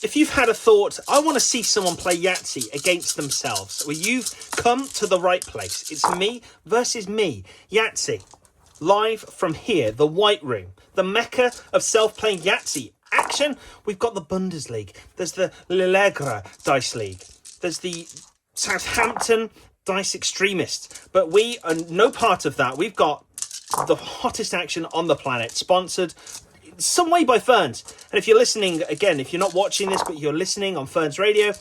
if you've had a thought, I want to see someone play Yahtzee against themselves, well, you've come to the right place. It's me versus me, Yahtzee, live from here, the White Room, the mecca of self-playing Yahtzee action. We've got the Bundesliga, there's the Lillegra Dice League, there's the Southampton Dice Extremists, but we are no part of that. We've got the hottest action on the planet, sponsored some way by Ferns. And if you're listening, again, if you're not watching this, but you're listening on Ferns Radio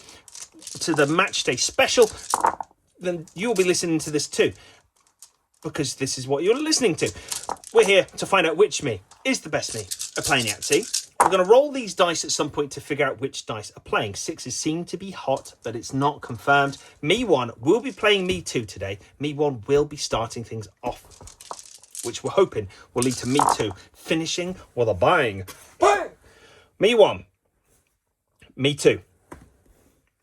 to the match day special, then you'll be listening to this too, because this is what you're listening to. We're here to find out which me is the best me at playing Yahtzee. We're going to roll these dice at some point to figure out which dice are playing. Sixes seem to be hot, but it's not confirmed. Me one will be playing me two today. Me one will be starting things off, which we're hoping will lead to me two finishing with a bang. Bang! Me one. Me two.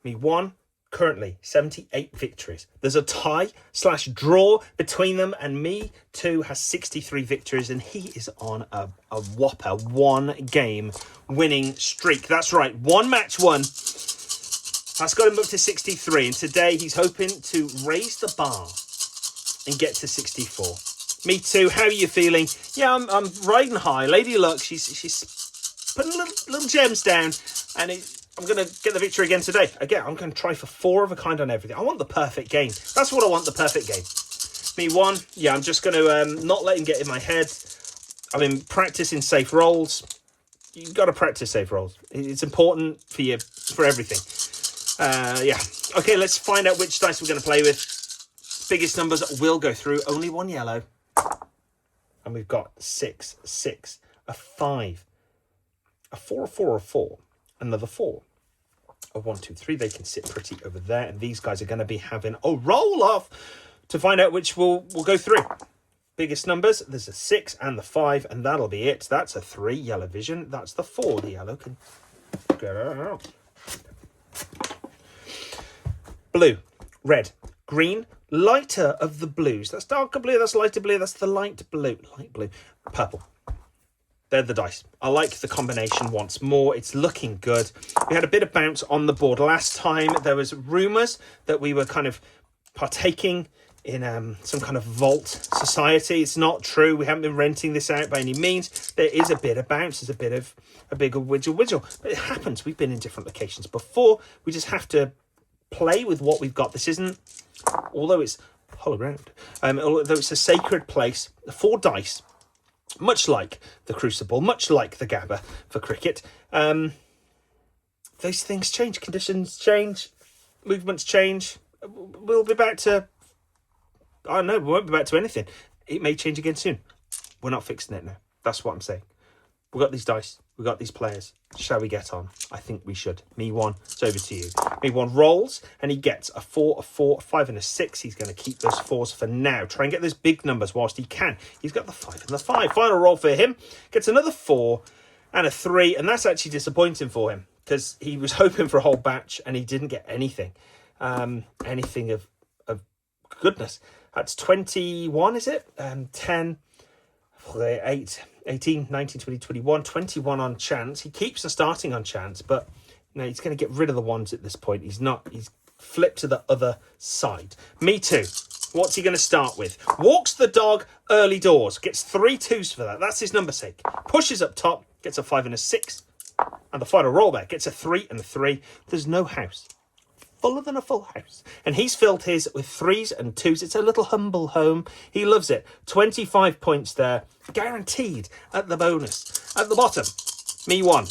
Me one, currently 78 victories. There's a tie/draw between them, and me two has 63 victories, and he is on a whopper 1-game winning streak. That's right, one match won. That's got him up to 63, and today he's hoping to raise the bar and get to 64. Me too. How are you feeling? Yeah, I'm riding high. Lady Luck, she's putting little gems down, and I'm going to get the victory again today. Again, I'm going to try for 4 of a kind on everything. I want the perfect game. That's what I want, the perfect game. Me one. Yeah, I'm just going to not let him get in my head. I've been practicing safe rolls. You've got to practice safe rolls. It's important for you, for everything. Yeah. Okay, let's find out which dice we're going to play with. Biggest numbers will go through. Only one yellow. And we've got 6, 6, a 5, a 4, a 4, a 4, another 4, a 1, 2, 3. They can sit pretty over there. And these guys are going to be having a roll off to find out which will go through. Biggest numbers, there's a 6 and the 5, and that'll be it. That's a 3, yellow vision. That's the 4, the yellow can get out. Blue, red, green, lighter of the blues. That's darker blue, that's lighter blue, that's the light blue. Light blue. Purple. They're the dice. I like the combination once more. It's looking good. We had a bit of bounce on the board last time. There was rumours that we were kind of partaking in some kind of vault society. It's not true. We haven't been renting this out by any means. There is a bit of bounce. There's a bigger wiggle. But it happens. We've been in different locations before. We just have to play with what we've got. This isn't, although it's hollow ground, although it's a sacred place, 4 dice, much like the Crucible, much like the Gabba for cricket. Those things change, conditions change, movements change. We'll be back to, I don't know, we won't be back to anything. It may change again soon. We're not fixing it now. That's what I'm saying. We've got these dice. We've got these players. Shall we get on? I think we should. Me one, it's over to you. Me one rolls, and he gets a 4, a 4, a 5, and a 6. He's going to keep those 4s for now. Try and get those big numbers whilst he can. He's got the 5 and the 5. Final roll for him. Gets another 4 and a 3, and that's actually disappointing for him because he was hoping for a whole batch, and he didn't get anything. Anything of goodness. That's 21, is it? 10, 8... 18, 19, 20, 21, 21 on chance. He keeps the starting on chance, but no, he's going to get rid of the 1s at this point. He's flipped to the other side. Me too. What's he going to start with? Walks the dog early doors. Gets 3 2s for that. That's his number sake. Pushes up top. Gets a 5 and a 6. And the final rollback gets a 3 and a 3. There's no house. Fuller than a full house. And he's filled his with 3s and 2s. It's a little humble home. He loves it. 25 points there. Guaranteed at the bonus. At the bottom, me one.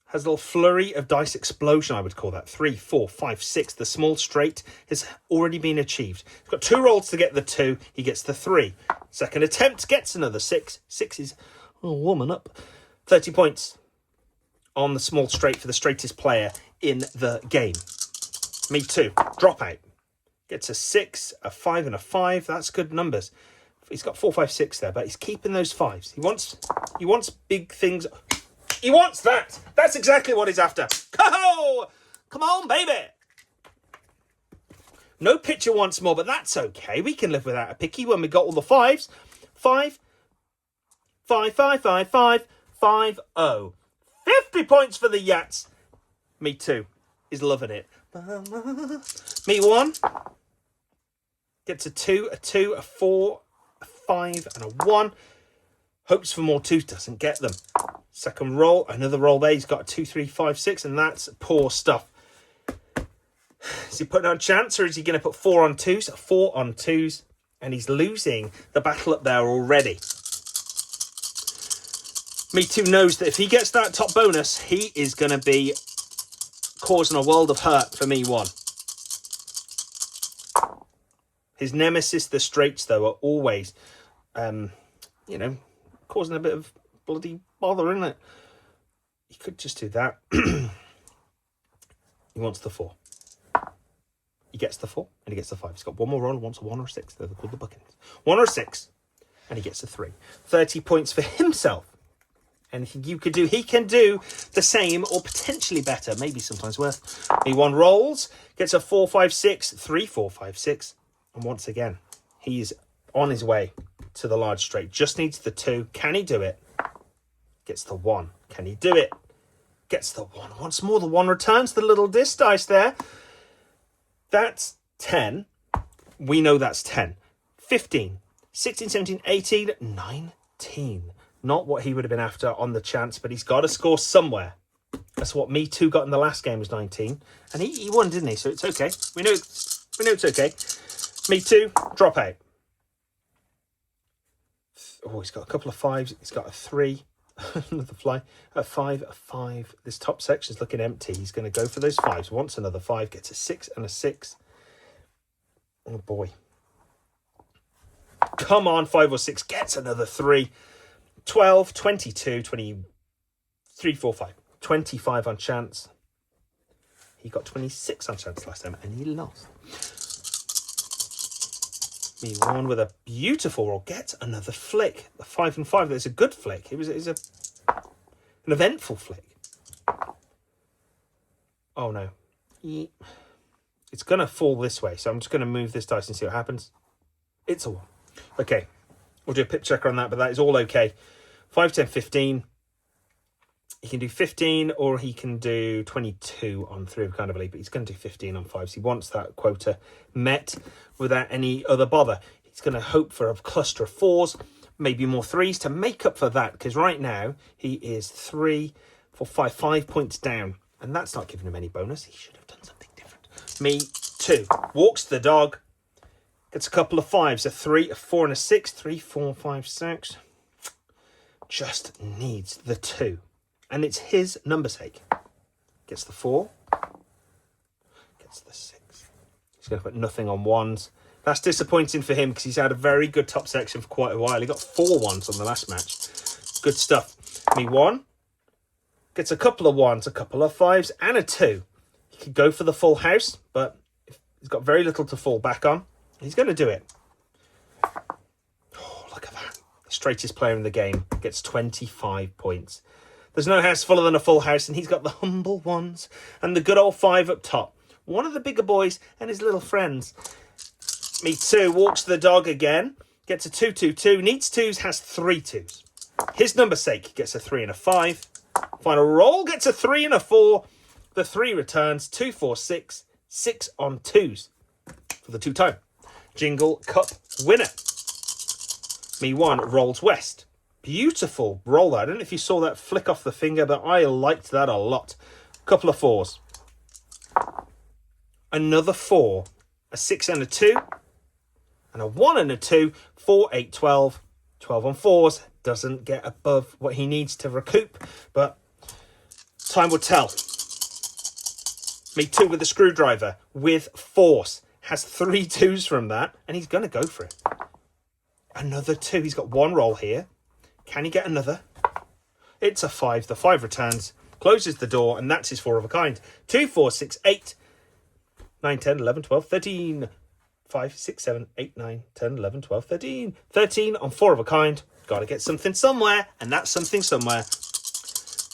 Has a little flurry of dice explosion, I would call that. 3, 4, 5, 6. The small straight has already been achieved. He's got 2 rolls to get the 2. He gets the 3. Second attempt gets another 6. 6 is a woman up. 30 points on the small straight for the straightest player in the game. Me too. Drop out. Gets a 6, a 5 and a 5. That's good numbers. He's got 4, 5, 6 there, but he's keeping those 5s. He wants big things. He wants that. That's exactly what he's after. Oh, come on, baby. No pitcher wants more, but that's okay. We can live without a picky when we got all the 5s. 5, 5, 5, 5, 5, 5, 0. 50 points for the Yats. Me too is loving it. Me 1 gets a 2, a 2, a 4, a 5, and a 1. Hopes for more 2s, doesn't get them. Second roll, another roll there. He's got a 2, 3, 5, 6, and that's poor stuff. Is he putting on chance, or is he going to put 4 on 2s? 4 on 2s, and he's losing the battle up there already. Me Too knows that if he gets that top bonus, he is going to be causing a world of hurt for Me 1. His nemesis, the straights, though, are always, causing a bit of bloody bother, isn't it? He could just do that. He wants the 4. He gets the 4 and he gets the 5. He's got one more roll and wants a 1 or a 6. They're called the bookends. 1 or a 6, and he gets a 3. 30 points for himself. Anything you could do, he can do the same or potentially better, maybe sometimes worse. Me 1 rolls, gets a 4, 5, 6, 3, 4, 5, 6. And once again, he's on his way to the large straight. Just needs the 2. Can he do it? Gets the 1. Can he do it? Gets the 1. Once more, the 1 returns the little disc dice there. That's 10. We know that's 10. 15, 16, 17, 18, 19. Not what he would have been after on the chance, but he's got to score somewhere. That's what Me Too got in the last game, was 19. And he won, didn't he? So it's okay. We know it's okay. Me Too, drop out. Oh, he's got a couple of 5s. He's got a 3. Another fly. A 5, a 5. This top section's looking empty. He's going to go for those 5s. Wants another 5. Gets a 6 and a 6. Oh, boy. Come on, 5 or 6. Gets another 3. 12, 22, 23, 4, 5. 25 on chance. He got 26 on chance last time, and he lost. Me 1 with a beautiful roll. Gets another flick. The 5 and 5. That's a good flick. It was an eventful flick. Oh, no. It's going to fall this way, so I'm just going to move this dice and see what happens. It's a 1. Okay. We'll do a pip checker on that, but that is all okay. 5, 10, 15. He can do 15 or he can do 22 on 3 of kind of believe, but he's going to do 15 on 5s. He wants that quota met without any other bother. He's going to hope for a cluster of 4s, maybe more 3s to make up for that, because right now he is 3, 4, 5 points down, and that's not giving him any bonus. He should have done something different. Me 2 walks the dog, gets a couple of 5s, a 3, a 4, and a 6. 3, 4, 5, 6. Just needs the 2. And it's his number sake. Gets the 4. Gets the 6. He's going to put nothing on 1s. That's disappointing for him because he's had a very good top section for quite a while. He got 4 1s on the last match. Good stuff. Me 1. Gets a couple of 1s, a couple of 5s, and a 2. He could go for the full house, but he's got very little to fall back on. He's going to do it. Oh, look at that. The straightest player in the game gets 25 points. There's no house fuller than a full house, and he's got the humble 1s and the good old 5 up top. One of the bigger boys and his little friends. Me 2 walks the dog again. Gets a 2, 2, 2. Needs 2s, has 3 2s. His number sake gets a 3 and a 5. Final roll gets a 3 and a 4. The 3 returns. 2, 4, 6. 6 on 2s for the 2-time Jingle Cup winner. Me 1 rolls west. Beautiful roll there. I don't know if you saw that flick off the finger, but I liked that a lot. Couple of 4s. Another 4. A 6 and a 2. And a 1 and a 2. 4, 8, 12. 12 on 4s. Doesn't get above what he needs to recoup, but time will tell. Me 2 with a screwdriver with force. Has 3 2s from that, and he's going to go for it. Another 2. He's got 1 roll here. Can he get another? It's a 5. The 5 returns, closes the door, and that's his 4 of a kind. 2, 4, 6, 8, 9, 10, 11, 12, 13, 5, 6, 7, 8, 9, 10, 11, 12, 13. 13 on 4 of a kind. Got to get something somewhere, and that's something somewhere.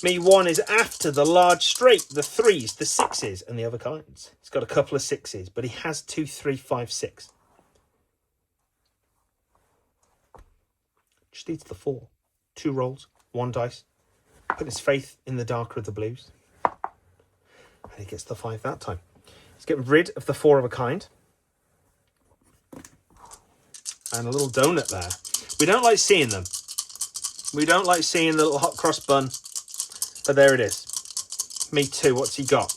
Me 1 is after the large straight, the 3s, the 6s, and the other kinds. He's got a couple of 6s, but he has 2, 3, 5, 6. Just needs the 4. 2 rolls, 1 dice. Put his faith in the darker of the blues. And he gets the 5 that time. He's getting rid of the 4 of a kind. And a little donut there. We don't like seeing them. We don't like seeing the little hot cross bun. But there it is. Me too. What's he got?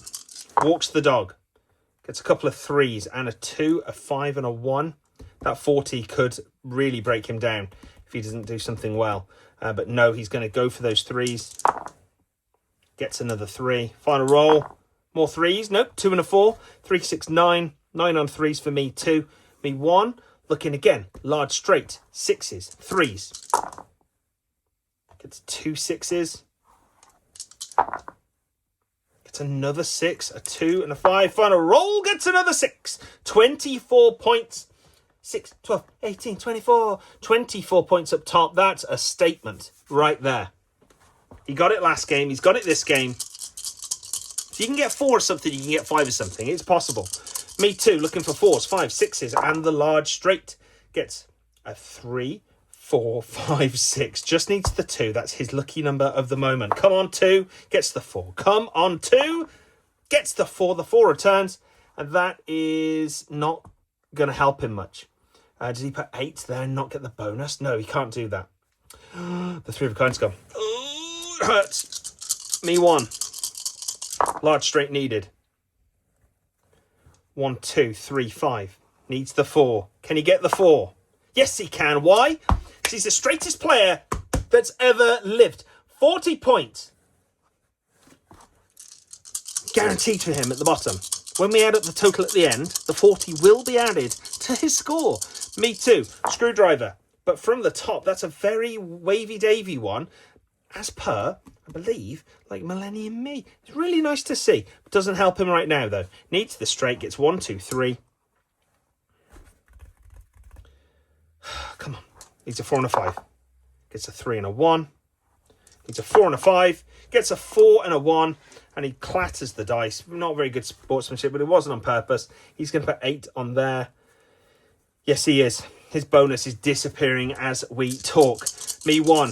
Walks the dog. Gets a couple of 3s and a 2, a 5 and a 1. That 40 could really break him down if he doesn't do something well. But no, he's going to go for those 3s. Gets another 3. Final roll. More 3s. Nope. 2 and a 4. 3, 6, 9. 9 on 3s for me 2. Me 1. Looking again. Large straight. 6s. 3s. Gets 2 6s. Gets another 6. A 2 and a 5. Final roll. Gets another 6. 24 points. 6, 12, 18, 24. 24 points up top. That's a statement right there. He got it last game. He's got it this game. If you can get 4 or something, you can get 5 or something. It's possible. Me too, looking for 4s, 5, 6s, and the large straight. Gets a 3, 4, 5, 6. Just needs the 2. That's his lucky number of the moment. Come on, 2. Gets the 4. Come on, 2. Gets the 4. The 4 returns. And that is not going to help him much. Does he put 8 there and not get the bonus? No, he can't do that. The 3 of a kind's gone. Oh, it hurts. Me 1. Large straight needed. 1, 2, 3, 5. Needs the 4. Can he get the 4? Yes, he can. Why? Because he's the straightest player that's ever lived. 40 points. Guaranteed for him at the bottom. When we add up the total at the end, the 40 will be added to his score. Me too. Screwdriver. But from the top, that's a very wavy-davy one. As per, I believe, like Millennium Me. It's really nice to see. Doesn't help him right now, though. Needs the straight. Gets 1, 2, 3. Come on. Needs a 4 and a 5. Gets a 3 and a 1. Needs a 4 and a 5. Gets a 4 and a 1. And he clatters the dice. Not very good sportsmanship, but it wasn't on purpose. He's going to put 8 on there. Yes, he is. His bonus is disappearing as we talk. Me 1.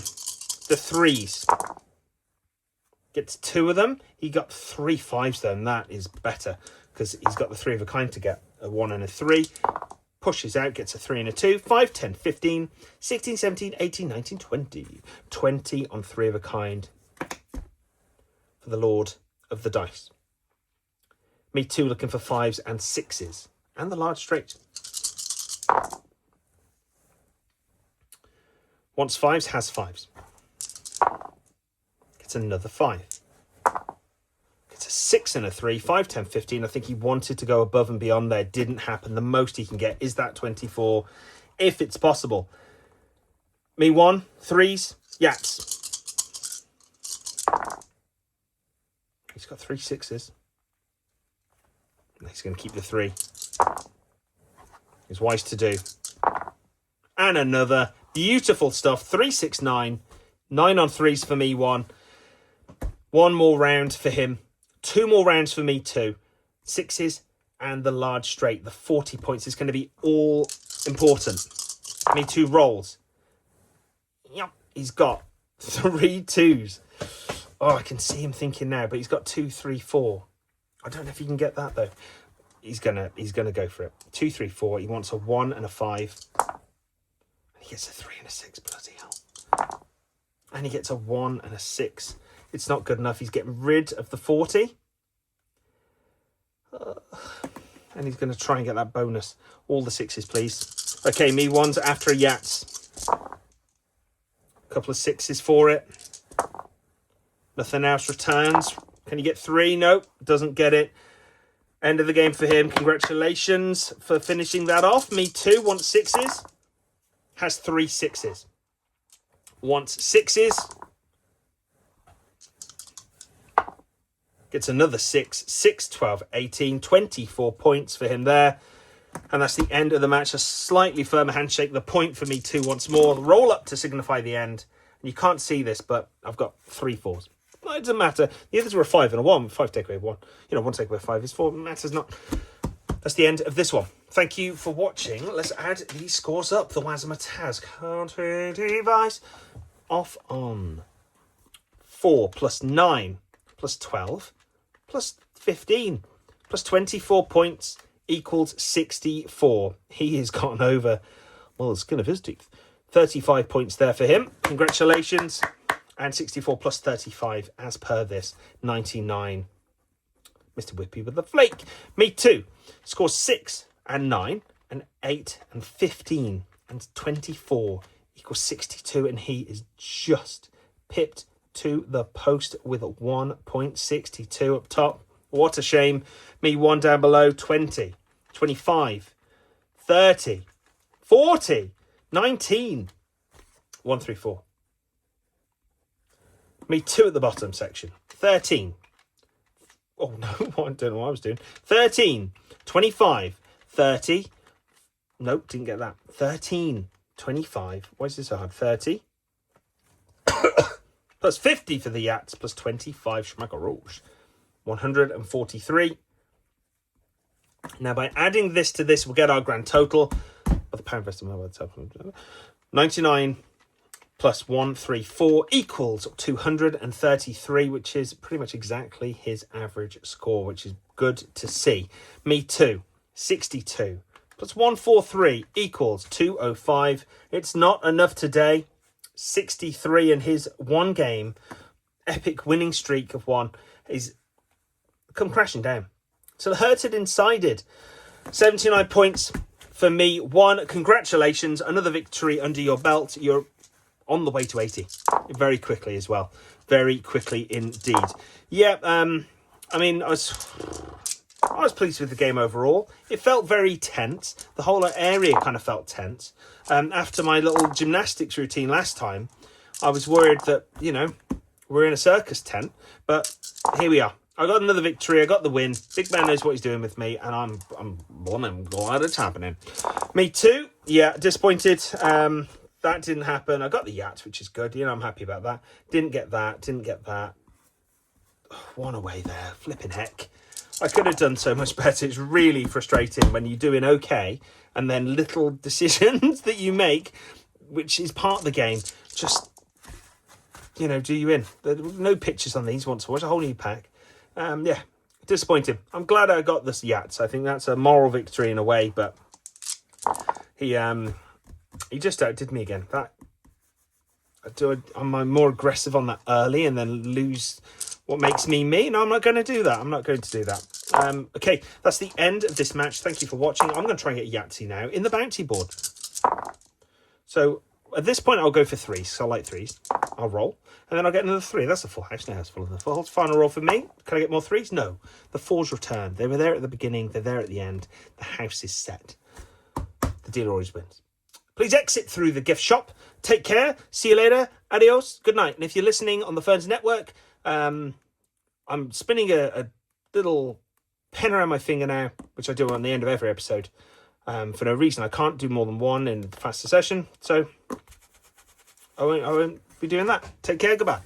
The 3s. Gets 2 of them. He got 3 5s though, and that is better because he's got the 3 of a kind to get a 1 and a 3. Pushes out, gets a 3 and a 2. 5, 10, 15, 16, 17, 18, 19, 20. 20 on 3 of a kind for the Lord of the Dice. Me too, looking for 5s and 6s. And the large straight. Wants 5s, has 5s. Gets another 5. Gets a 6 and a 3. 5, 10, 15. I think he wanted to go above and beyond there. Didn't happen. The most he can get is that 24, if it's possible. Me 1. 3s. Yats. He's got 3 6s. He's going to keep the 3. It's wise to do. And another. Beautiful stuff. 3, 6, 9. 9 on 3s for me 1. 1 more round for him. 2 more rounds for me 2. 6s and the large straight. The 40 points is going to be all important. Me 2 rolls. Yep. He's got 3 2s. Oh, I can see him thinking now, but he's got 2, 3, 4. I don't know if he can get that though. He's gonna go for it. 2, 3, 4. He wants a 1 and a 5. And he gets a 3 and a 6. Bloody hell. And he gets a 1 and a 6. It's not good enough. He's getting rid of the 40. And he's going to try and get that bonus. All the 6s, please. Okay, me 1's after a Yats. A couple of 6s for it. Nothing else returns. Can you get 3? Nope, doesn't get it. End of the game for him. Congratulations for finishing that off. Me too. Wants 6s. Has 3 6s. Wants 6s. Gets another 6. 6, 12, 18. 24 points for him there. And that's the end of the match. A slightly firmer handshake. The point for me too once more. Roll up to signify the end. And you can't see this, but I've got 3 4s. No, it doesn't matter. The others were a 5 and a 1. 5 take away 1. 1 take away 5 is 4. It matters not. That's the end of this one. Thank you for watching. Let's add these scores up. The Wazimataz counting device off on 4 plus 9 plus 12 plus 15 plus 24 points equals 64. He has gotten over, well, the skin of his teeth. 35 points there for him. Congratulations. And 64 plus 35 as per this. 99. Mr. Whippy with the flake. Me too. Scores 6 and 9 and 8 and 15 and 24 equals 62. And he is just pipped to the post with 1.62 up top. What a shame. Me 1 down below. 20, 25, 30, 40, 19, 1 through 4. Me 2 at the bottom section. 13. Oh no, I don't know what I was doing. 13, 25, 30. Nope, didn't get that. 13, 25. Why is this so hard? 30. Plus 50 for the Yats, plus 25 Schmackle Rouge. 143. Now, by adding this to this, we'll get our grand total of the pound versus mobile. 99 plus 134 equals 233, which is pretty much exactly his average score, which is good to see. Me too, 62 plus 143 equals 205. It's not enough today. 63 in his one game epic winning streak of one is come crashing down. So hurted inside it. 79 points for me. 1. Congratulations. Another victory under your belt. You're on the way to 80 very quickly as well. Very quickly indeed. Yeah, I mean, I was pleased with the game overall. It felt very tense. The whole area kind of felt tense. After my little gymnastics routine last time, I was worried that, you know, we're in a circus tent. But here we are. I got another victory. I got the win. Big man knows what he's doing with me, and I'm glad it's happening. Me too. Yeah, disappointed. That didn't happen. I got the Yats, which is good. You know, I'm happy about that. Didn't get that. Didn't get that. One away there. Flipping heck. I could have done so much better. It's really frustrating when you're doing okay and then little decisions that you make, which is part of the game, just, you know, do you in. There were no pictures on these once. Watch a whole new pack. Yeah, disappointing. I'm glad I got this Yats. I think that's a moral victory in a way, but he just outdid me again. I'm more aggressive on that early and then lose what makes me me. No, I'm not going to do that. I'm not going to do that. Okay, that's the end of this match. Thank you for watching. I'm going to try and get Yahtzee now in the bounty board. So at this point, I'll go for 3. So I like 3s. I'll roll. And then I'll get another 3. That's a full house. Now it's full of the full. Final roll for me. Can I get more 3s? No. The 4s return. They were there at the beginning. They're there at the end. The house is set. The dealer always wins. Please exit through the gift shop. Take care. See you later. Adios. Good night. And if you're listening on the Ferns Network, I'm spinning a little pen around my finger now, which I do on the end of every episode, for no reason. I can't do more than one in the faster session, so I won't be doing that. Take care. Goodbye.